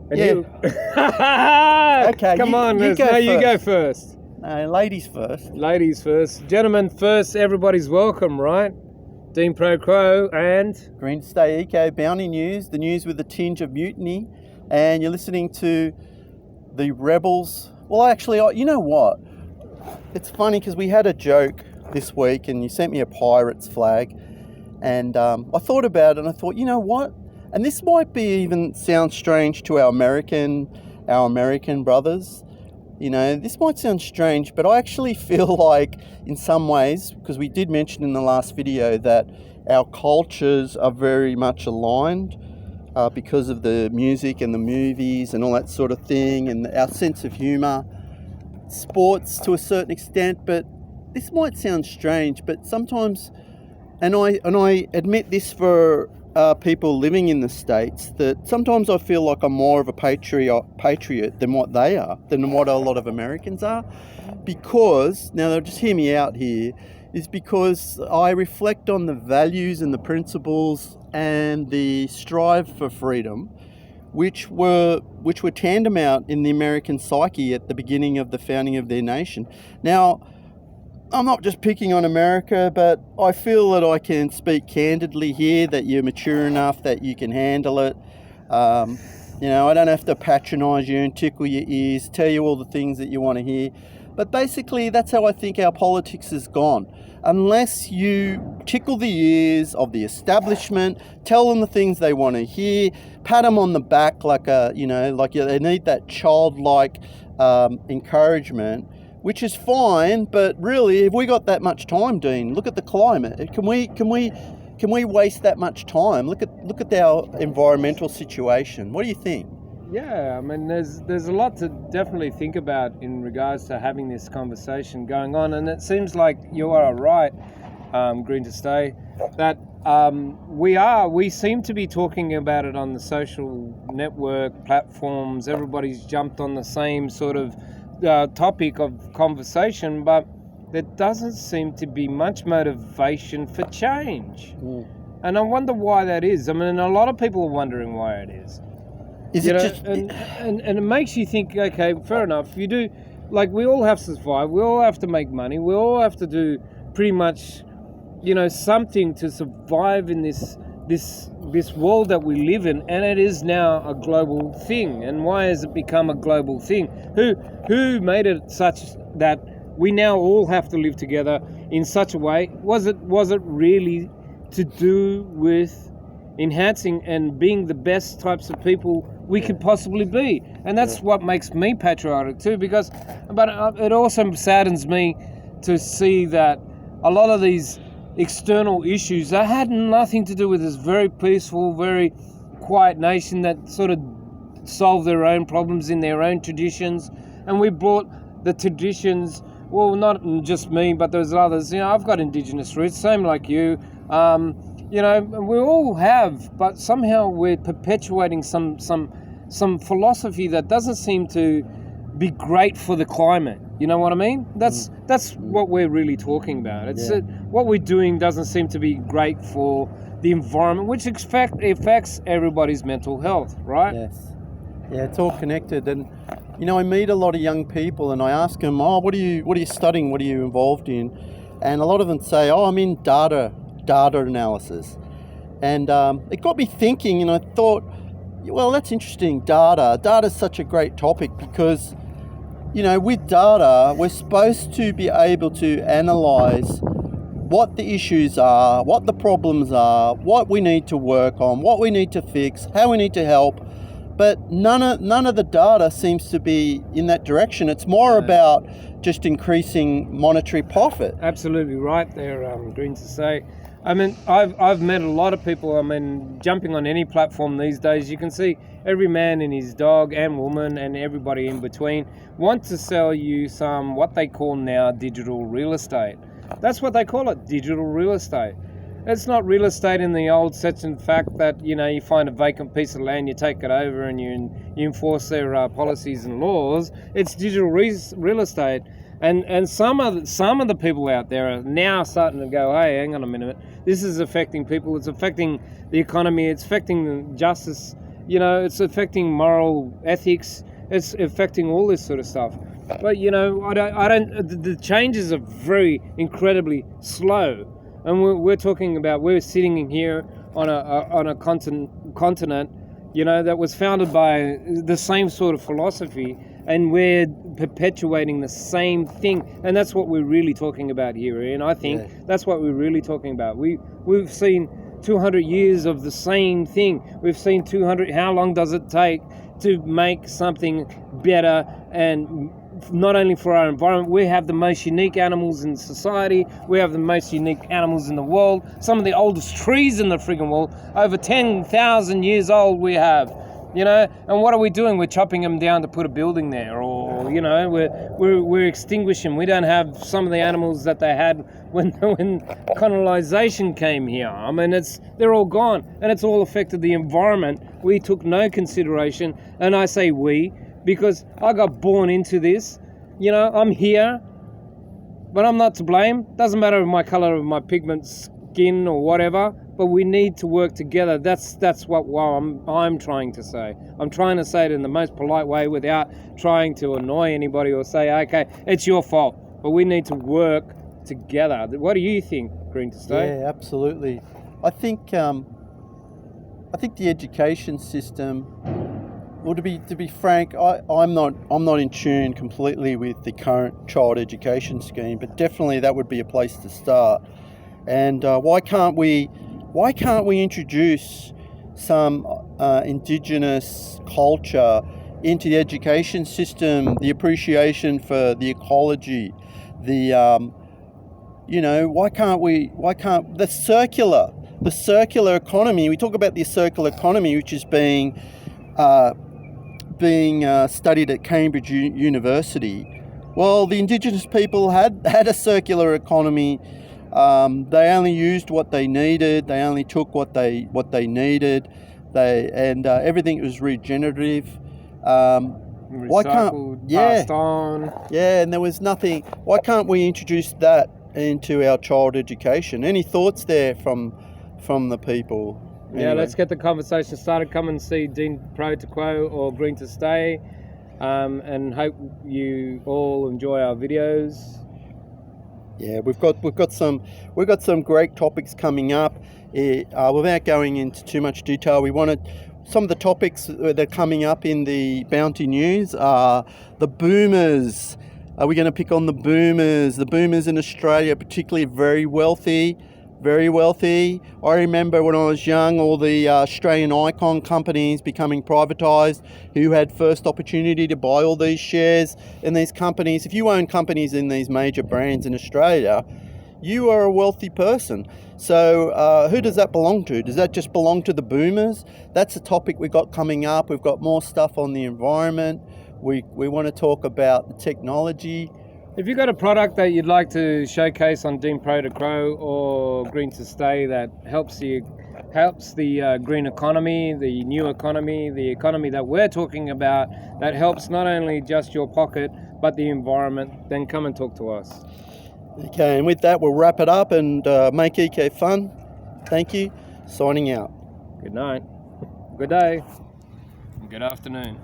And Yeah. Okay, Come on, you go you go first. first. Ladies first. Ladies first. Gentlemen first. Everybody's welcome, right? Dean Pro Crow and... Green Stay Eco Bounty News, the news with a tinge of mutiny. And you're listening to the Rebels. Well, actually, you know what? It's funny because we had a joke this week and you sent me a pirate's flag. And I thought about it and I thought, you know what? And this might be even sound strange to our American brothers. You know, this might sound strange, but I actually feel like in some ways, because we did mention in the last video that our cultures are very much aligned because of the music and the movies and all that sort of thing, and our sense of humour, sports to a certain extent. But this might sound strange, but sometimes, and I admit this for people living in the States, that sometimes I feel like I'm more of a patriot than what they are, than what a lot of Americans are. Because, now just hear me out here, is because I reflect on the values and the principles and the strive for freedom, which were tantamount in the American psyche at the beginning of the founding of their nation. Now, I'm not just picking on America, but I feel that I can speak candidly here, that you're mature enough that you can handle it. You know, I don't have to patronise you and tickle your ears, tell you all the things that you want to hear. But basically, that's how I think our politics has gone. Unless you tickle the ears of the establishment, tell them the things they want to hear, pat them on the back like they need that childlike encouragement, which is fine, but really, have we got that much time, Dean? Look at the climate. Can we waste that much time? Look at our environmental situation. What do you think? Yeah, I mean, there's a lot to definitely think about in regards to having this conversation going on, and it seems like you are right, Green to Stay, that we seem to be talking about it on the social network platforms. Everybody's jumped on the same sort of topic of conversation, but there doesn't seem to be much motivation for change. And I wonder why that is. I mean, a lot of people are wondering why it is. And it makes you think, okay, fair enough, you do, like, we all have to survive, we all have to make money, we all have to do pretty much, you know, something to survive in this world that we live in, and it is now a global thing. And why has it become a global thing? Who made it such that we now all have to live together in such a way? Was it really to do with enhancing and being the best types of people we could possibly be? And that's what makes me patriotic too, but it also saddens me to see that a lot of these external issues that had nothing to do with this very peaceful, very quiet nation that sort of solved their own problems in their own traditions, and we brought the traditions, well, not just me, but there's others. You know, I've got Indigenous roots, same like you. You know, we all have, but somehow we're perpetuating some philosophy that doesn't seem to be great for the climate. You know what I mean? That's what we're really talking about. What we're doing doesn't seem to be great for the environment, which affects everybody's mental health, right? Yes. Yeah, it's all connected. And you know, I meet a lot of young people, and I ask them, "Oh, what are you studying? What are you involved in?" And a lot of them say, "Oh, I'm in data analysis." And it got me thinking, and I thought, well, that's interesting. Data's such a great topic because, you know, with data, we're supposed to be able to analyze what the issues are, what the problems are, what we need to work on, what we need to fix, how we need to help. But none of the data seems to be in that direction. It's more about just increasing monetary profit. Absolutely right there, Green to Say. I mean, I've met a lot of people. I mean, jumping on any platform these days, you can see every man and his dog and woman and everybody in between want to sell you some what they call now digital real estate. That's what they call it, digital real estate. It's not real estate in the old sense and fact that, you know, you find a vacant piece of land, you take it over and you enforce their policies and laws. It's digital real estate. And some of the people out there are now starting to go, hey, hang on a minute, this is affecting people, it's affecting the economy, it's affecting the justice You know, it's affecting moral ethics. It's affecting all this sort of stuff. But you know, I don't. The changes are very incredibly slow, and we're talking about we're sitting in here on a continent, you know, that was founded by the same sort of philosophy, and we're perpetuating the same thing, and that's what we're really talking about here. And I think that's what we're really talking about. We've seen 200 years of the same thing. We've seen 200. How long does it take to make something better? And not only for our environment, we have the most unique animals in society. We have the most unique animals in the world. Some of the oldest trees in the friggin' world, over 10,000 years old we have, you know. And what are we doing? We're chopping them down to put a building there, or, you know, we're extinguishing. We don't have some of the animals that they had when colonization came here. I mean, they're all gone, and it's all affected the environment. We took no consideration, and I say we, because I got born into this. You know, I'm here, but I'm not to blame. Doesn't matter my color of my pigment skin or whatever, but we need to work together. That's what I'm trying to say. I'm trying to say it in the most polite way without trying to annoy anybody or say, okay, it's your fault. But we need to work together. What do you think, Green to Stay? Yeah, absolutely. I think the education system. Well, to be frank, I'm not in tune completely with the current child education scheme, but definitely that would be a place to start. And why can't we introduce some indigenous culture into the education system? The appreciation for the ecology, why can't the circular economy? We talk about the circular economy, which is being studied at Cambridge University. Well, the indigenous people had a circular economy. They only used what they needed. They only took what they needed. Everything was regenerative. Why can't passed on? Yeah, and there was nothing. Why can't we introduce that into our child education? Any thoughts there from the people? Yeah, let's get the conversation started. Come and see Dean Pro to Quo or Green to Stay, and hope you all enjoy our videos. Yeah, we've got some great topics coming up. Without going into too much detail, we wanted some of the topics that are coming up in the Bounty News are the boomers. Are we going to pick on the boomers? The boomers in Australia, particularly very wealthy. Very wealthy. I remember when I was young, all the Australian icon companies becoming privatised, who had first opportunity to buy all these shares in these companies. If you own companies in these major brands in Australia, you are a wealthy person. So who does that belong to? Does that just belong to the boomers? That's a topic we've got coming up. We've got more stuff on the environment. We want to talk about the technology. If you've got a product that you'd like to showcase on Dean Pro to Grow or Green to Stay that helps the green economy, the new economy, the economy that we're talking about, that helps not only just your pocket but the environment, then come and talk to us. Okay, and with that we'll wrap it up and make eco fun. Thank you. Signing out. Good night. Good day. Good afternoon.